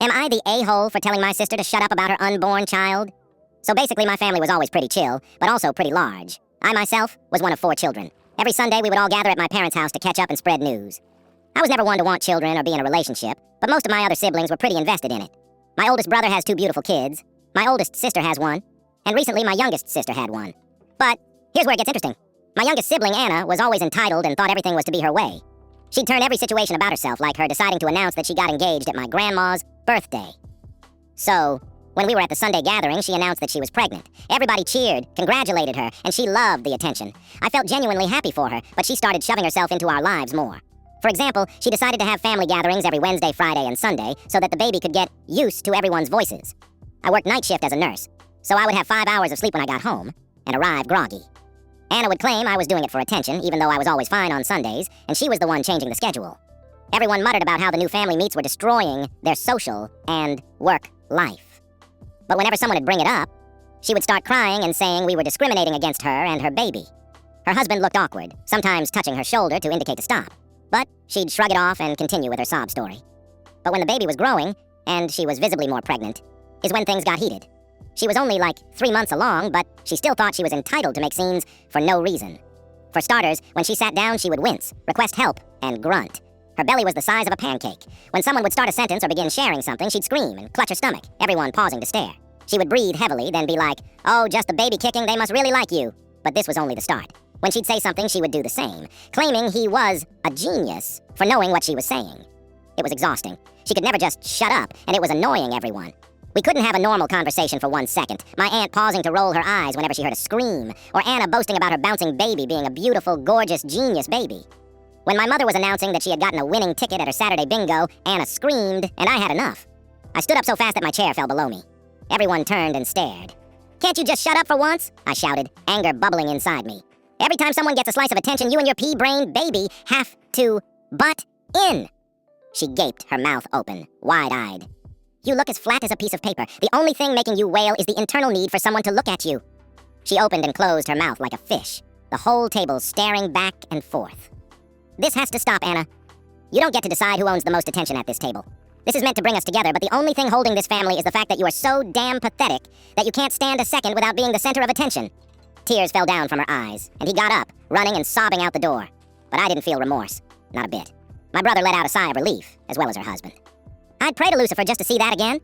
Am I the a-hole for telling my sister to shut up about her unborn child? So basically, my family was always pretty chill, but also pretty large. I myself was one of 4 children. Every Sunday, we would all gather at my parents' house to catch up and spread news. I was never one to want children or be in a relationship, but most of my other siblings were pretty invested in it. My oldest brother has 2 beautiful kids. My oldest sister has 1. And recently, my youngest sister had 1. But here's where it gets interesting. My youngest sibling, Anna, was always entitled and thought everything was to be her way. She'd turn every situation about herself, like her deciding to announce that she got engaged at my grandma's birthday. So, when we were at the Sunday gathering, she announced that she was pregnant. Everybody cheered, congratulated her, and she loved the attention. I felt genuinely happy for her, but she started shoving herself into our lives more. For example, she decided to have family gatherings every Wednesday, Friday, and Sunday so that the baby could get used to everyone's voices. I worked night shift as a nurse, so I would have 5 hours of sleep when I got home and arrive groggy. Anna would claim I was doing it for attention, even though I was always fine on Sundays, and she was the one changing the schedule. Everyone muttered about how the new family meets were destroying their social and work life. But whenever someone would bring it up, she would start crying and saying we were discriminating against her and her baby. Her husband looked awkward, sometimes touching her shoulder to indicate to stop. But she'd shrug it off and continue with her sob story. But when the baby was growing, and she was visibly more pregnant, is when things got heated. She was only like 3 months along, but she still thought she was entitled to make scenes for no reason. For starters, when she sat down, she would wince, request help, and grunt. Her belly was the size of a pancake. When someone would start a sentence or begin sharing something, she'd scream and clutch her stomach, everyone pausing to stare. She would breathe heavily, then be like, "Oh, just the baby kicking, they must really like you." But this was only the start. When she'd say something, she would do the same, claiming he was a genius for knowing what she was saying. It was exhausting. She could never just shut up, and it was annoying everyone. We couldn't have a normal conversation for 1 second, my aunt pausing to roll her eyes whenever she heard a scream, or Anna boasting about her bouncing baby being a beautiful, gorgeous, genius baby. When my mother was announcing that she had gotten a winning ticket at her Saturday bingo, Anna screamed, and I had enough. I stood up so fast that my chair fell below me. Everyone turned and stared. "Can't you just shut up for once?" I shouted, anger bubbling inside me. "Every time someone gets a slice of attention, you and your pea-brained baby have to butt in." She gaped, her mouth open, wide-eyed. "You look as flat as a piece of paper. The only thing making you wail is the internal need for someone to look at you." She opened and closed her mouth like a fish, the whole table staring back and forth. "This has to stop, Anna. You don't get to decide who owns the most attention at this table. This is meant to bring us together, but the only thing holding this family is the fact that you are so damn pathetic that you can't stand a second without being the center of attention." Tears fell down from her eyes, and he got up, running and sobbing out the door. But I didn't feel remorse. Not a bit. My brother let out a sigh of relief, as well as her husband. "I'd pray to Lucifer just to see that again."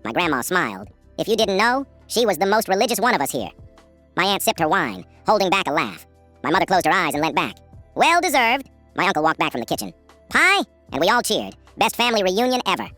My grandma smiled. If you didn't know, she was the most religious one of us here. My aunt sipped her wine, holding back a laugh. My mother closed her eyes and leant back. "Well deserved." My uncle walked back from the kitchen. "Pie?" And we all cheered. Best family reunion ever.